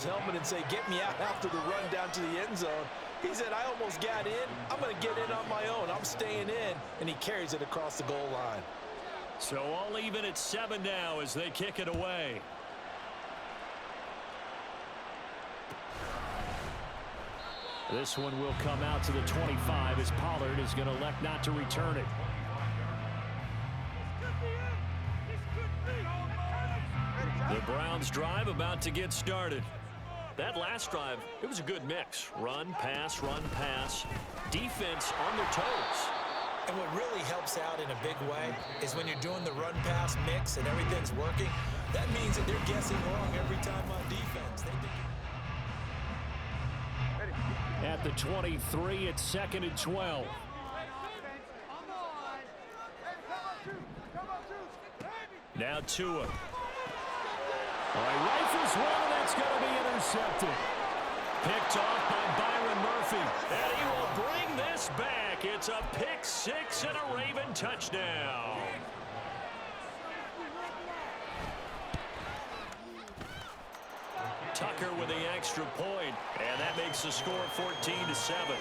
helmet and say, get me out after the run down to the end zone. He said, I almost got in. I'm going to get in on my own. I'm staying in. And he carries it across the goal line. So all even at 7 now as they kick it away. This one will come out to the 25 as Pollard is going to elect not to return it. The Browns drive about to get started. That last drive, it was a good mix. Run, pass, defense on their toes. And what really helps out in a big way is when you're doing the run-pass mix and everything's working, that means that they're guessing wrong every time on defense. At the 23, it's 2nd and 12. Now Tua. All right, rifles one, and that's going to be intercepted. Picked off by Byron Murphy. And he will bring this back. It's a pick six and a Raven touchdown. Tucker with the extra point, and that makes the score 14-7.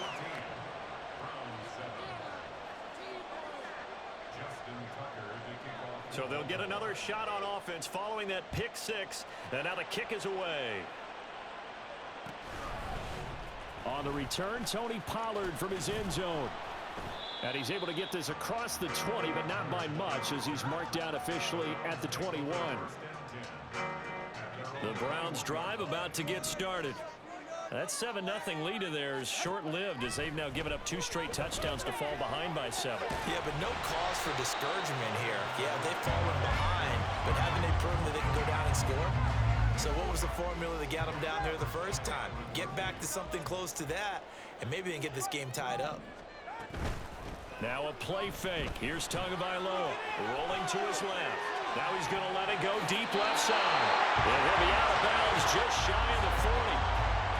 So they'll get another shot on offense following that pick six, and now the kick is away. On the return, Tony Pollard from his end zone. And he's able to get this across the 20, but not by much as he's marked down officially at the 21. The Browns drive about to get started. That 7-0 lead of theirs is short-lived as they've now given up 2 straight touchdowns to fall behind by 7. Yeah, but no cause for discouragement here. Yeah, they've fallen behind, but haven't they proven that they can go down and score? So what was the formula that got them down there the first time? Get back to something close to that, and maybe they can get this game tied up. Now a play fake. Here's Tagovailoa rolling to his left. Now he's going to let it go deep left side. And he'll be out of bounds just shy of the 40.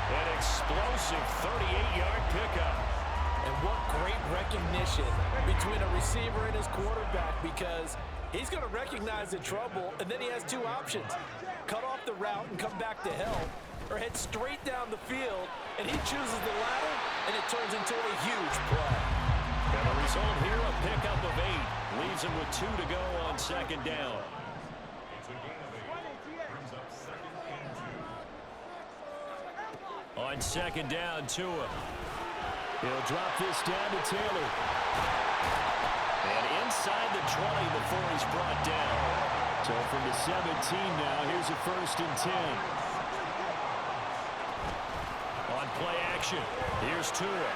An explosive 38-yard pickup. And what great recognition between a receiver and his quarterback, because he's going to recognize the trouble, and then he has 2 options. Cut off the route and come back to help, or head straight down the field, and he chooses the latter, and it turns into a huge play. And the result here, a pickup of 8. Leaves him with 2 to go on 2nd down. On 2nd down, Tua. He'll drop this down to Taylor. And inside the 20 before he's brought down. So from the 17 now, here's a 1st and 10. On play action, here's Tua.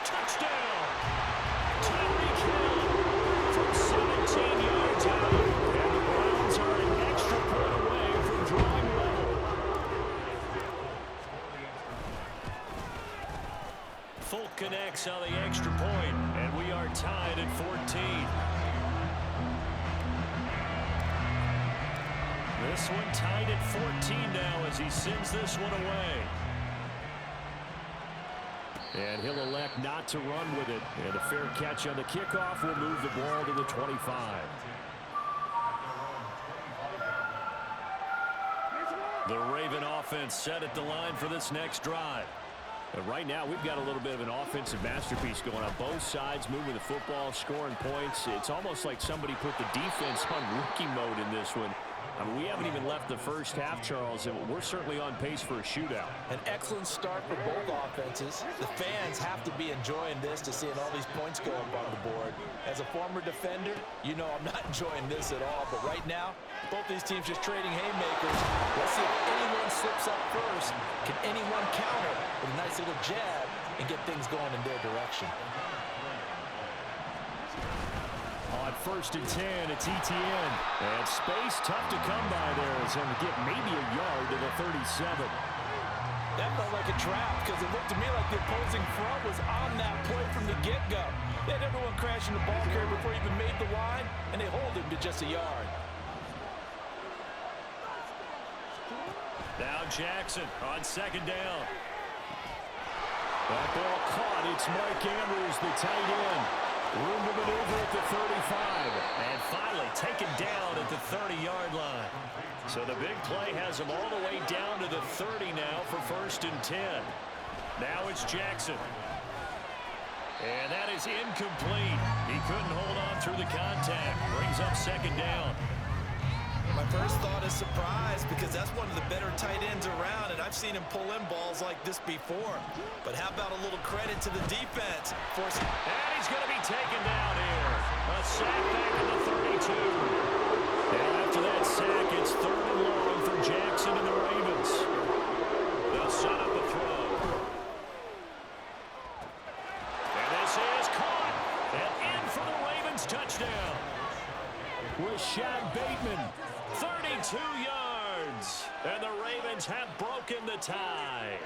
Touchdown! Tyreek Hill from 17 yards out. And the Browns are an extra point away from drawing level. Folk connects on the extra point, and we are tied at 14. This one tied at 14 now as he sends this one away. And he'll elect not to run with it. And a fair catch on the kickoff will move the ball to the 25. The Raven offense set at the line for this next drive. But right now, we've got a little bit of an offensive masterpiece going on. Both sides moving the football, scoring points. It's almost like somebody put the defense on rookie mode in this one. I mean, we haven't even left the first half, Charles, and we're certainly on pace for a shootout. An excellent start for both offenses. The fans have to be enjoying this to seeing all these points go up on the board. As a former defender, you know I'm not enjoying this at all. But right now, both these teams just trading haymakers. Let's see if anyone slips up first. Can anyone counter with a nice little jab and get things going in their direction? On 1st and 10, it's ETN. And space tough to come by there as he'll get maybe a yard to the 37. That felt like a trap because it looked to me like the opposing front was on that play from the get-go. They had everyone crashing the ball carrier before he even made the line, and they hold him to just a yard. Now Jackson on 2nd down. That ball caught. It's Mark Andrews, the tight end. Room to maneuver at the 35. And finally taken down at the 30-yard line. So the big play has him all the way down to the 30 now for 1st and 10. Now it's Jackson. And that is incomplete. He couldn't hold on through the contact. Brings up 2nd down. My first thought is surprise because that's one of the better tight ends around, and I've seen him pull in balls like this before. But how about a little credit to the defense? And he's going to be taken down here. A sack back at the 32. And after that sack, it's 3rd and long for Jackson and the Ravens. They'll set up a throw. And this is caught. And in for the Ravens touchdown. Rashad Bateman, 32 yards. And the Ravens have broken the tie.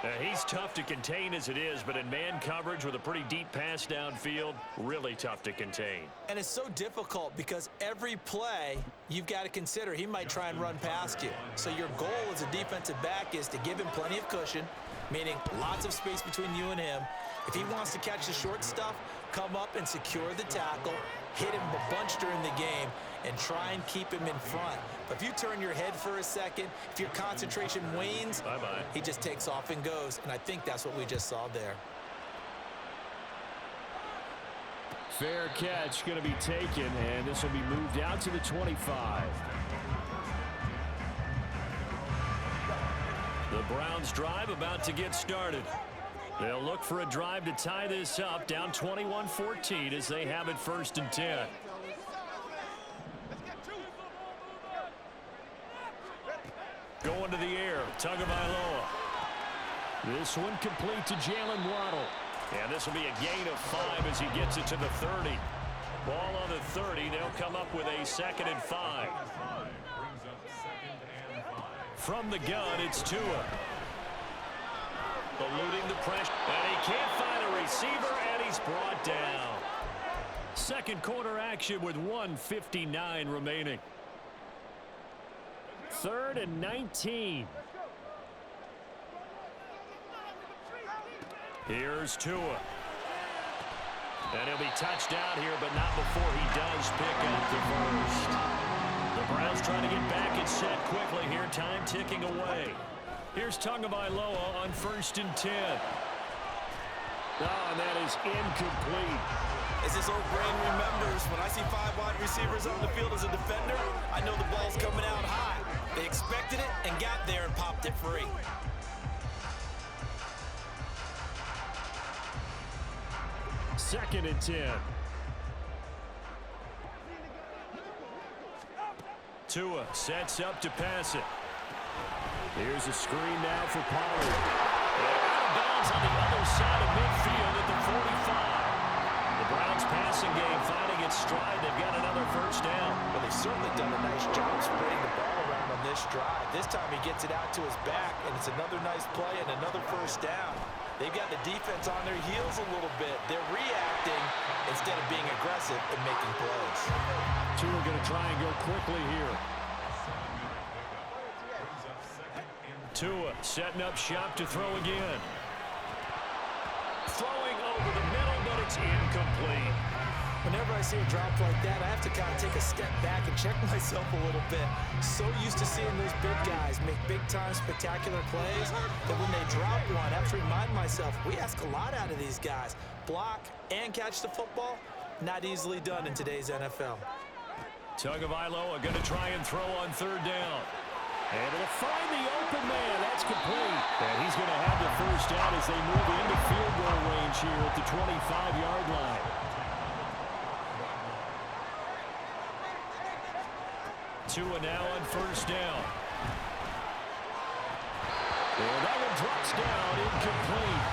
Now, he's tough to contain as it is, but in man coverage with a pretty deep pass downfield, really tough to contain. And it's so difficult because every play you've got to consider he might try and run past you. So your goal as a defensive back is to give him plenty of cushion, meaning lots of space between you and him. If he wants to catch the short stuff, come up and secure the tackle, hit him a bunch during the game, and try and keep him in front. But if you turn your head for a second, if your concentration wanes, he just takes off and goes. And I think that's what we just saw there. Fair catch going to be taken, and this will be moved out to the 25. The Browns drive about to get started. They'll look for a drive to tie this up, down 21-14 as they have it 1st and 10. Going to the air, Tagovailoa. This one complete to Jalen Waddle. And this will be a gain of 5 as he gets it to the 30. Ball on the 30, they'll come up with a 2nd and 5. From the gun, it's Tua. Eluding the pressure, and he can't find a receiver, and he's brought down. 2nd quarter action with 1:59 remaining. 3rd and 19. Here's Tua. And he'll be touched down here, but not before he does pick up the first. The Browns trying to get back and set quickly here, time ticking away. Here's Tagovailoa on 1st and 10. Oh, and that is incomplete. As this old brain remembers, when I see 5 wide receivers on the field as a defender, I know the ball's coming out high. They expected it and got there and popped it free. Second and 10. Tua sets up to pass it. Here's a screen now for Pollard. And out of bounds on the other side of midfield at the 45. The Browns passing game finding its stride. They've got another 1st down. Well, they've certainly done a nice job spreading the ball around on this drive. This time he gets it out to his back, and it's another nice play and another 1st down. They've got the defense on their heels a little bit. They're reacting instead of being aggressive and making plays. Tua going to try and go quickly here. Tua setting up shop to throw again. Throwing over the middle, but it's incomplete. Whenever I see a drop like that, I have to kind of take a step back and check myself a little bit. So used to seeing those big guys make big-time spectacular plays that when they drop one, I have to remind myself, we ask a lot out of these guys. Block and catch the football, not easily done in today's NFL. Tagovailoa going to try and throw on 3rd down. Able to find the open man. That's complete. And he's going to have the 1st down as they move into field goal range here at the 25-yard line. Tua now on 1st down. And that one drops down, incomplete.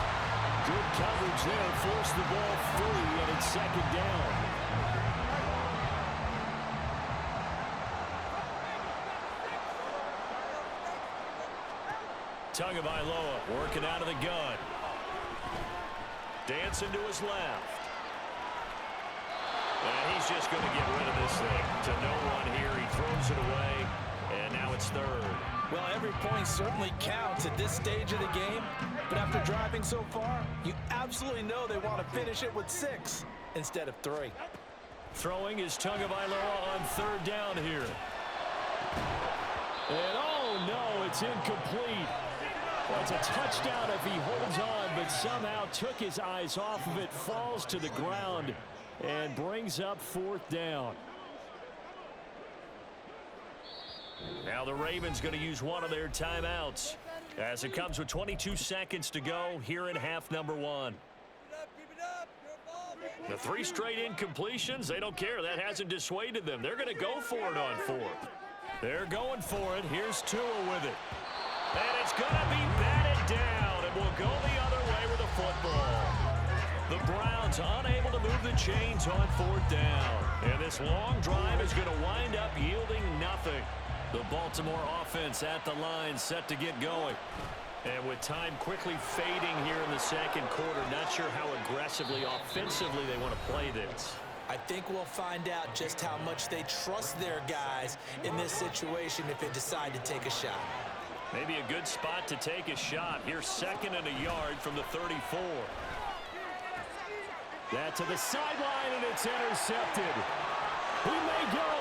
Good coverage there, forced the ball free, and it's 2nd down. Tagovailoa working out of the gun. Dancing to his left. And he's just going to get rid of this thing to no one here. He throws it away, and now it's 3rd. Well, every point certainly counts at this stage of the game, but after driving so far, you absolutely know they want to finish it with 6 instead of 3. Throwing is Tagovailoa on 3rd down here. And oh no, it's incomplete. Well, it's a touchdown if he holds on, but somehow took his eyes off of it, falls to the ground, and brings up 4th down. Now the Ravens going to use one of their timeouts as it comes with 22 seconds to go here in half number 1. The 3 straight incompletions, they don't care. That hasn't dissuaded them. They're going to go for it on 4th. They're going for it. Here's Tua with it. And it's going to be batted down, and will go the other way with the football. The Browns unable to move the chains on 4th down. And this long drive is going to wind up yielding nothing. The Baltimore offense at the line set to get going. And with time quickly fading here in the 2nd quarter, not sure how aggressively, offensively they want to play this. I think we'll find out just how much they trust their guys in this situation if they decide to take a shot. Maybe a good spot to take a shot. Here's 2nd and a yard from the 34. That to the sideline, and it's intercepted. He may go.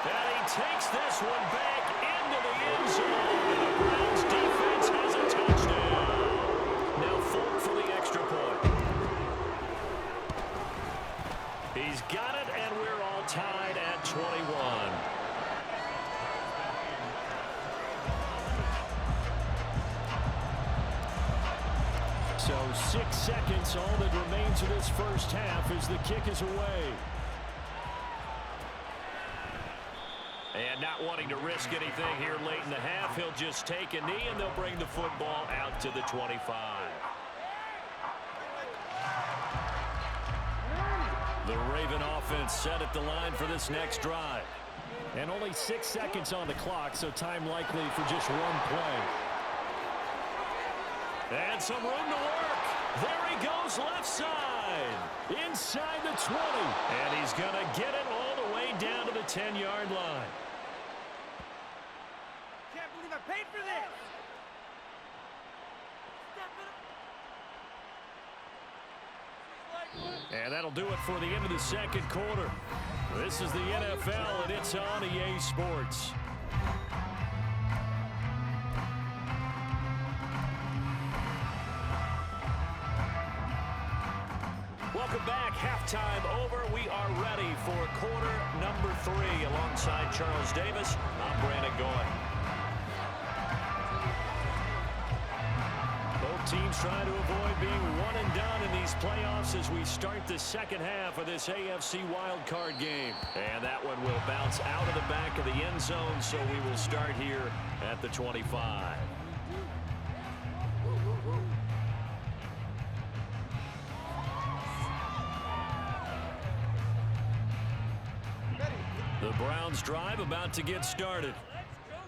And he takes this one back into the end zone. The Browns defense has a touchdown. Now Folk for the extra point. He's got it, and we're all tied at 21. So 6 seconds, all that remains of this first half as the kick is away. And not wanting to risk anything here late in the half, he'll just take a knee, and they'll bring the football out to the 25. The Raven offense set at the line for this next drive. And only 6 seconds on the clock, so time likely for just one play. And some room to work. There he goes left side. Inside the 20. And he's going to get it all the way down to the 10-yard line. Can't believe I paid for this. And that'll do it for the end of the 2nd quarter. This is the NFL, and it's on EA Sports. Welcome back. Halftime over. We are ready for quarter number 3. Alongside Charles Davis, I'm Brandon Goy. Both teams trying to avoid being one and done in these playoffs as we start the 2nd half of this AFC wildcard game. And that one will bounce out of the back of the end zone, so we will start here at the 25. The Browns drive about to get started.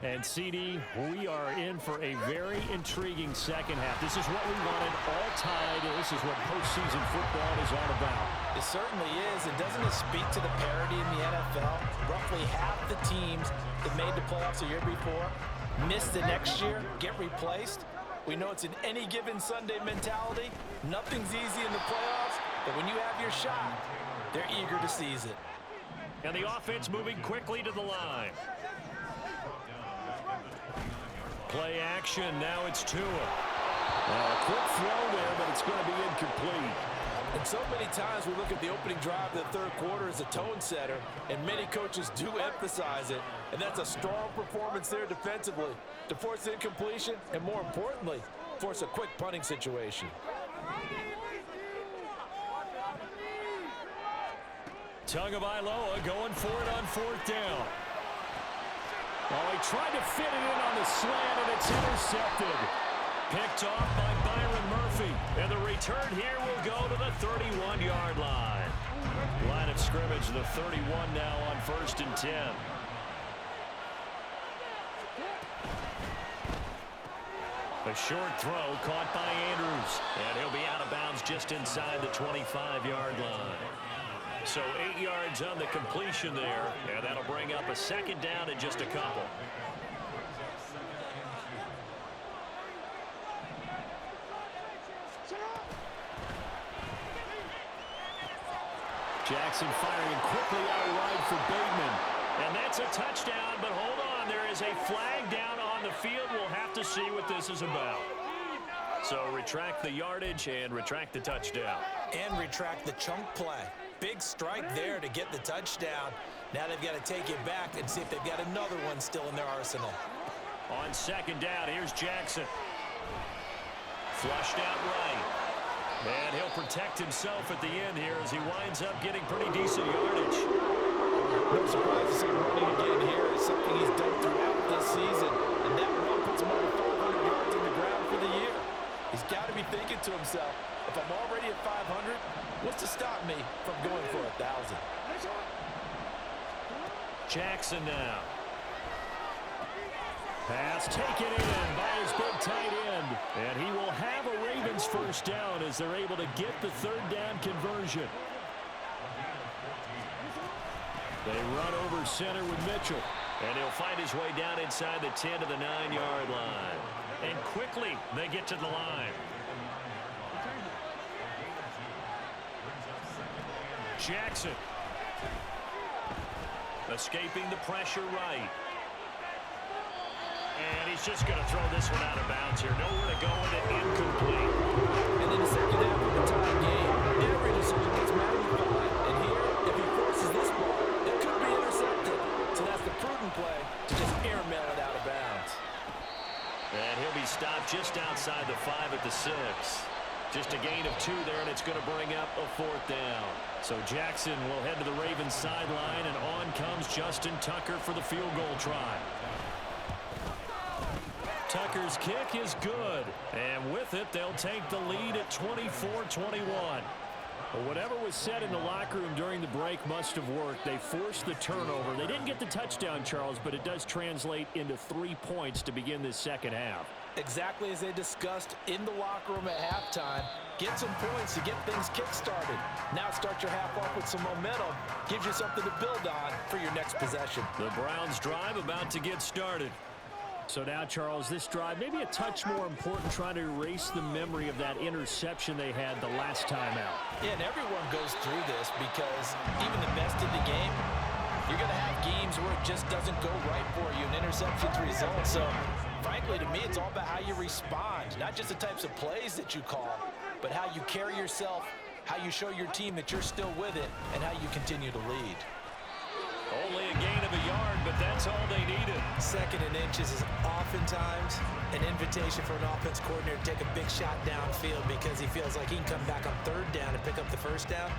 And CD, we are in for a very intriguing 2nd half. This is what we wanted, all tied, and this is what postseason football is all about. It certainly is, and doesn't it speak to the parity in the NFL? Roughly half the teams that made the playoffs the year before miss the next year, get replaced. We know it's an any given Sunday mentality. Nothing's easy in the playoffs, but when you have your shot, they're eager to seize it. And the offense moving quickly to the line. Play action, now it's Tua. A quick throw there, but it's going to be incomplete. And so many times we look at the opening drive of the 3rd quarter as a tone setter, and many coaches do emphasize it, and that's a strong performance there defensively to force the incompletion and, more importantly, force a quick punting situation. Tagovailoa going for it on 4th down. Oh, he tried to fit it in on the slant, and it's intercepted. Picked off by Byron Murphy. And the return here will go to the 31-yard line. Line of scrimmage, the 31 now on 1st and 10. A short throw caught by Andrews. And he'll be out of bounds just inside the 25-yard line. So 8 yards on the completion there, and that'll bring up a 2nd down and just a couple. Jackson firing quickly out wide for Bateman. And that's a touchdown, but hold on. There is a flag down on the field. We'll have to see what this is about. So retract the yardage and retract the touchdown. And retract the chunk play. Big strike there to get the touchdown. Now they've got to take it back and see if they've got another one still in their arsenal. On second down, here's Jackson. Flushed out right. And he'll protect himself at the end here as he winds up getting pretty decent yardage. No surprise to see him running again here. It's something he's done throughout this season. And that run puts him over 400 yards on the ground for the year. He's got to be thinking to himself, if I'm already at 500, what's to stop me from going for 1,000? Jackson now. Pass taken in by his big tight end. And he will have a Ravens first down as they're able to get the third down conversion. They run over center with Mitchell. And he'll find his way down inside the 10 to the 9-yard line. And quickly they get to the line. Jackson. Escaping the pressure right. And he's just going to throw this one out of bounds here. Nowhere to go with it, incomplete. And in the second half of the tie game, every decision gets magnified. And here, if he forces this ball, it could be intercepted. So that's the prudent play to just airmail it out of bounds. And he'll be stopped just outside the 5 at the 6. Just a gain of 2 there, and it's going to bring up a 4th down. So Jackson will head to the Ravens sideline, and on comes Justin Tucker for the field goal try. Tucker's kick is good, and with it, they'll take the lead at 24-21. But whatever was said in the locker room during the break must have worked. They forced the turnover. They didn't get the touchdown, Charles, but it does translate into 3 points to begin this second half. Exactly as they discussed in the locker room at halftime. Get some points to get things kick-started. Now start your half off with some momentum. Gives you something to build on for your next possession. The Browns drive about to get started. So now, Charles, this drive maybe a touch more important, trying to erase the memory of that interception they had the last time out. Yeah, and everyone goes through this because even the best in the game, you're going to have games where it just doesn't go right for you, and interceptions result. So, frankly, to me, it's all about how you respond, not just the types of plays that you call, but how you carry yourself, how you show your team that you're still with it, and how you continue to lead. Only a gain of a yard, but that's all they needed. Second and inches is oftentimes an invitation for an offense coordinator to take a big shot downfield because he feels like he can come back on third down and pick up the first down.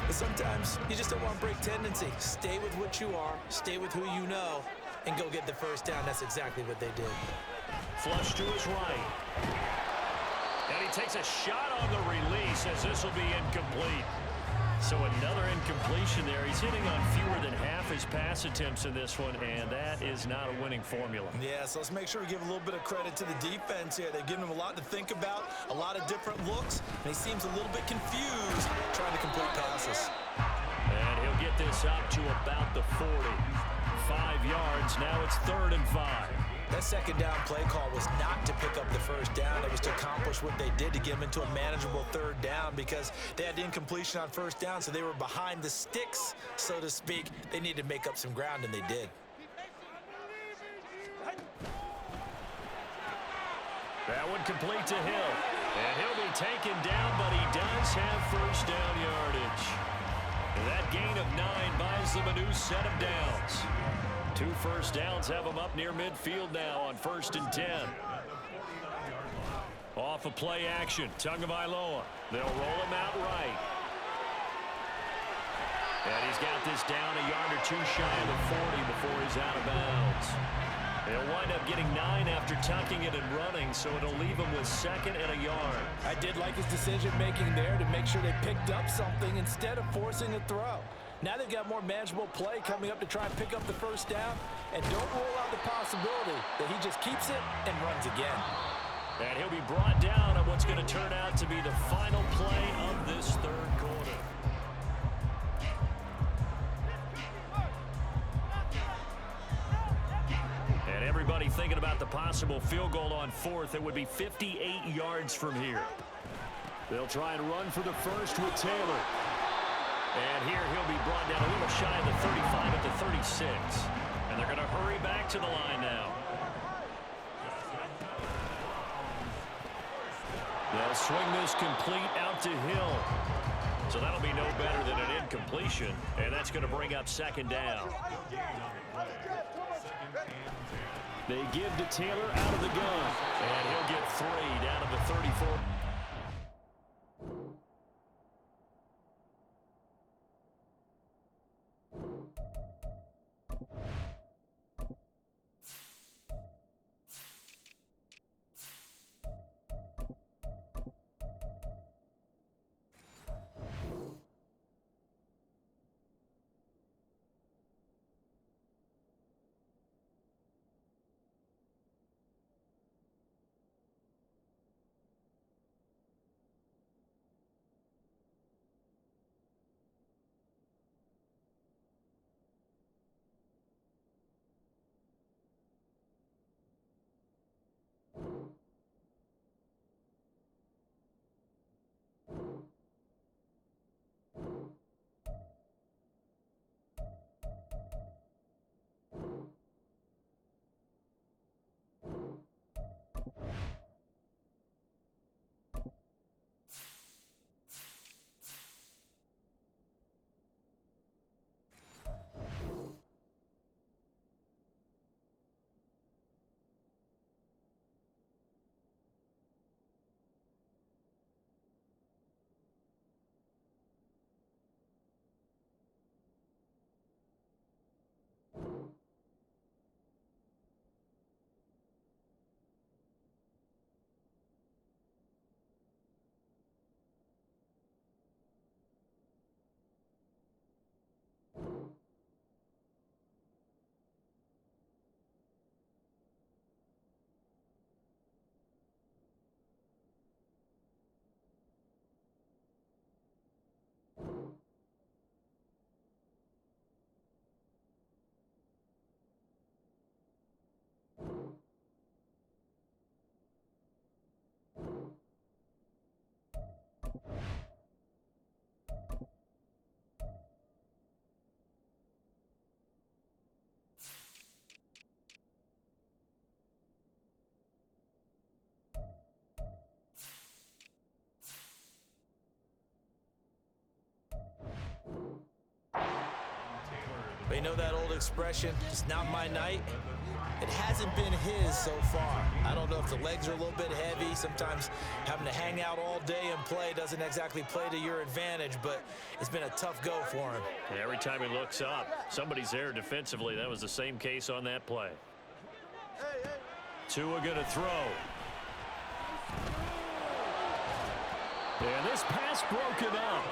But sometimes you just don't want to break tendency. Stay with what you are, stay with who you know, and go get the first down. That's exactly what they did. Flush to his right. And he takes a shot on the release as this will be incomplete. So another incompletion there. He's hitting on fewer than half his pass attempts in this one, and that is not a winning formula. Yeah, so let's make sure we give a little bit of credit to the defense here. They've given him a lot to think about, a lot of different looks, and he seems a little bit confused trying to complete passes. And he'll get this up to about the 40. 5 yards. Now it's 3rd and 5. That second down play call was not to pick up the first down. It was to accomplish what they did to get them into a manageable 3rd down because they had incompletion on first down, so they were behind the sticks, so to speak. They needed to make up some ground, and they did. That one complete to Hill. And he'll be taken down, but he does have first down yardage. That gain of 9 buys them a new set of downs. 2 first downs have them up near midfield now on 1st and 10. Off of play action, Tagovailoa. They'll roll him out right. And he's got this down a yard or 2 shy of the 40 before he's out of bounds. They'll wind up getting 9 after tucking it and running, so it'll leave him with 2nd and a yard. I did like his decision-making there to make sure they picked up something instead of forcing a throw. Now they've got more manageable play coming up to try and pick up the first down, and don't rule out the possibility that he just keeps it and runs again. And he'll be brought down on what's going to turn out to be the final play of this 3rd quarter. And everybody thinking about the possible field goal on 4th. It would be 58 yards from here. They'll try and run for the first with Taylor. And here he'll be brought down a little shy of the 35 at the 36. And they're going to hurry back to the line now. They'll swing this complete out to Hill. So that'll be no better than an incompletion. And that's going to bring up second down. They give to Taylor out of the gun. And he'll get 3 down to the 34. But you know that old expression, it's not my night? It hasn't been his so far. I don't know if the legs are a little bit heavy. Sometimes having to hang out all day and play doesn't exactly play to your advantage, but it's been a tough go for him. And every time he looks up, somebody's there defensively. That was the same case on that play. Tua going to throw. And this pass broken up.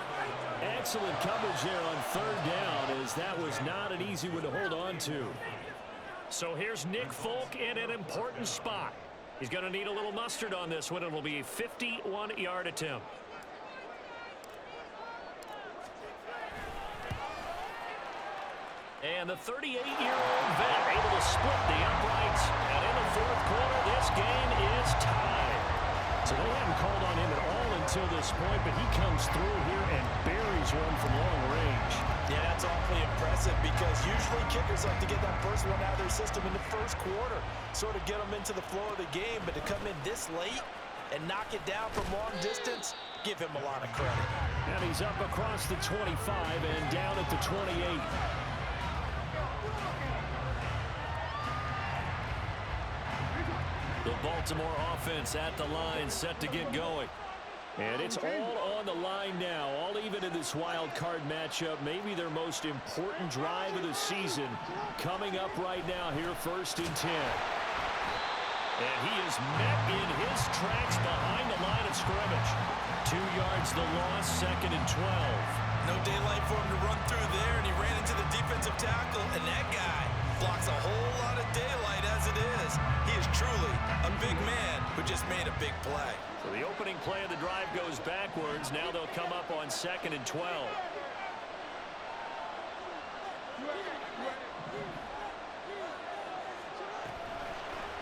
Excellent coverage there on third down, as that was not an easy one to hold on to. So here's Nick Folk in an important spot. He's going to need a little mustard on this one. It will be a 51-yard attempt. And the 38-year-old vet able to split the uprights. And in the fourth quarter, this game is tied. So they haven't called on him at all until this point, but he comes through here and buries one from long range. Yeah, that's awfully impressive because usually kickers like to get that first one out of their system in the first quarter, sort of get them into the flow of the game, but to come in this late and knock it down from long distance, give him a lot of credit. And he's up across the 25 and down at the 28. The Baltimore offense at the line, set to get going. And it's all on the line now, all even in this wild card matchup. Maybe their most important drive of the season coming up right now here, 1st and 10. And he is met in his tracks behind the line of scrimmage. 2 yards the loss, 2nd and 12. No daylight for him to run through there, and he ran into the defensive tackle, and that guy blocks a whole lot of daylight as it is. He is truly a big man who just made a big play. So the opening play of the drive goes backwards. Now they'll come up on 2nd and 12.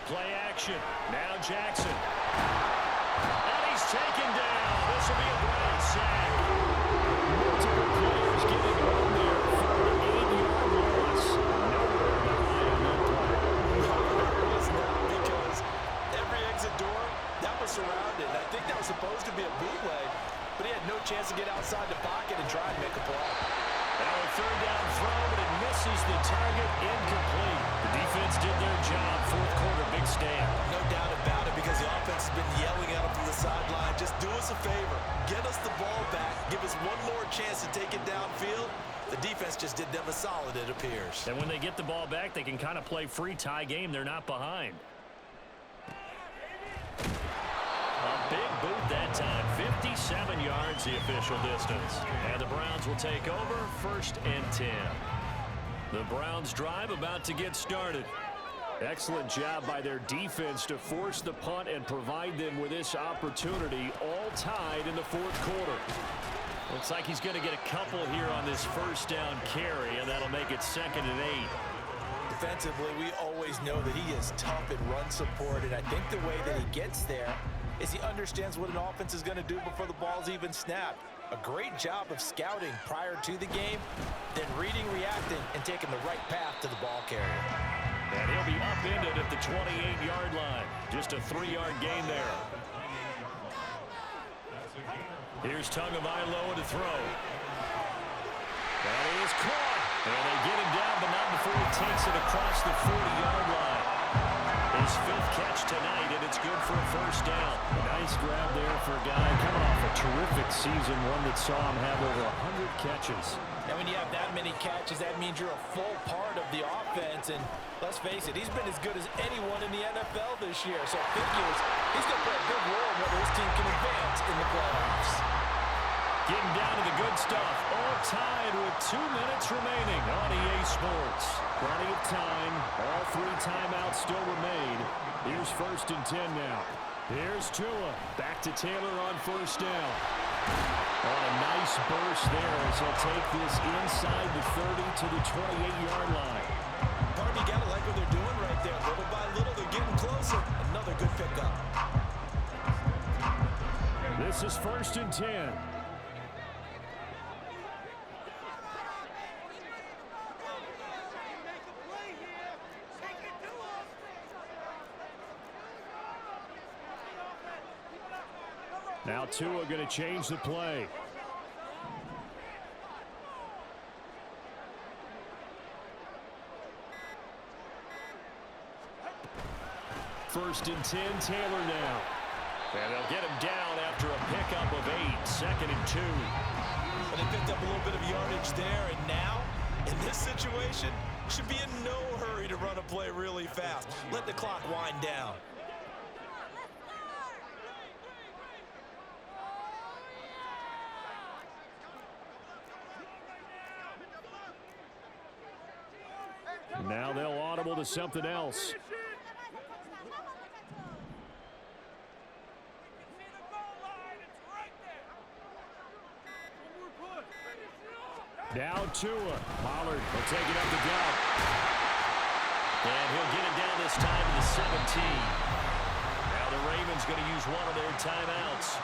Play action. Now Jackson. And he he's taken down. This will be a Brown sack. Multiple players getting home there for an 8-yard loss. Nowhere to hide on that play. It was not, because every exit door, that was surrounded. I think that was supposed to be a bootleg, but he had no chance to get outside the pocket and try and make a play. Now a third down throw, but it misses the target. Incomplete. The defense did their job. Fourth quarter, big stand. No doubt about it, because the offense has been yelling at him from the sideline. Just do us a favor. Get us the ball back. Give us one more chance to take it downfield. The defense just did them a solid, it appears. And when they get the ball back, they can kind of play free tie game. They're not behind. A big boot that time. 57 yards the official distance. And the Browns will take over, 1st and 10. The Browns drive about to get started. Excellent job by their defense to force the punt and provide them with this opportunity, all tied in the fourth quarter. Looks like he's going to get a couple here on this first down carry, and that'll make it 2nd and 8. Defensively, we always know that he is tough in run support, and I think the way that he gets there is he understands what an offense is going to do before the ball's even snapped. A great job of scouting prior to the game, then reading, reacting, and taking the right path to the ball carrier. And he'll be upended at the 28-yard line. Just a 3-yard gain there. Here's Tagovailoa to throw. That is caught. And they get him down, but not before he takes it across the 40-yard line. His 5th catch tonight, and it's good for a first down. A nice grab there for a guy coming off a terrific season, one that saw him have over 100 catches. And when you have that many catches, that means you're a full part of the offense. And let's face it, he's been as good as anyone in the NFL this year. So it figures he's going to play a big role in whether his team can advance in the playoffs. Getting down to the good stuff. All tied with 2 minutes remaining on EA Sports. Plenty of time. All 3 timeouts still remain. Here's 1st and 10 now. Here's Tua. Back to Taylor on first down. On a nice burst there as he'll take this inside the 30 to the 28-yard line. Part of you got to like what they're doing right there. Little by little, they're getting closer. Another good pickup. This is 1st and 10. Now Tua going to change the play. First and 10, Taylor now. And they'll get him down after a pickup of 8, 2nd and 2. But they picked up a little bit of yardage there, and now, in this situation, should be in no hurry to run a play really fast. Let the clock wind down. Now they'll audible to something else. Now Tua. Pollard will take it up the gut. And he'll get it down this time to the 17. Now the Ravens going to use one of their timeouts,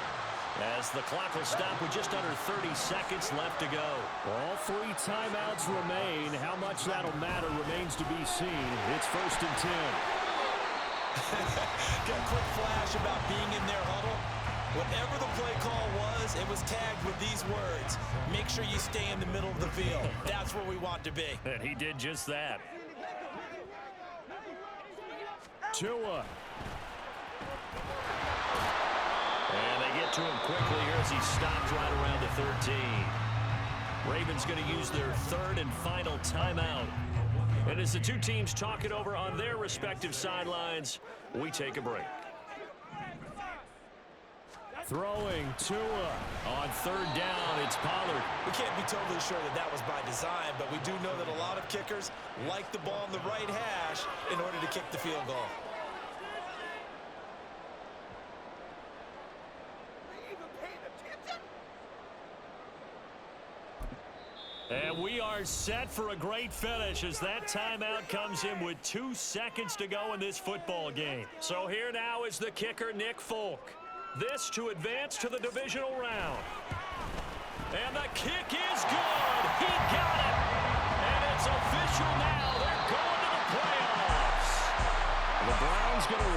as the clock will stop with just under 30 seconds left to go. All 3 timeouts remain. How much that'll matter remains to be seen. It's 1st and 10. Got a quick flash about being in their huddle. Whatever the play call was tagged with these words: make sure you stay in the middle of the field. That's where we want to be. And he did just that. Tua. And they get to him quickly here as he stopped right around the 13. Ravens going to use their 3rd and final timeout. And as the 2 teams talk it over on their respective sidelines, we take a break. Throwing Tua on 3rd down. It's Pollard. We can't be totally sure that that was by design, but we do know that a lot of kickers like the ball in the right hash in order to kick the field goal. And we are set for a great finish as that timeout comes in with 2 seconds to go in this football game. So here now is the kicker, Nick Folk. this to advance to the divisional round. And the kick is good. He got it. And it's official now. They're going to the playoffs. The Browns going to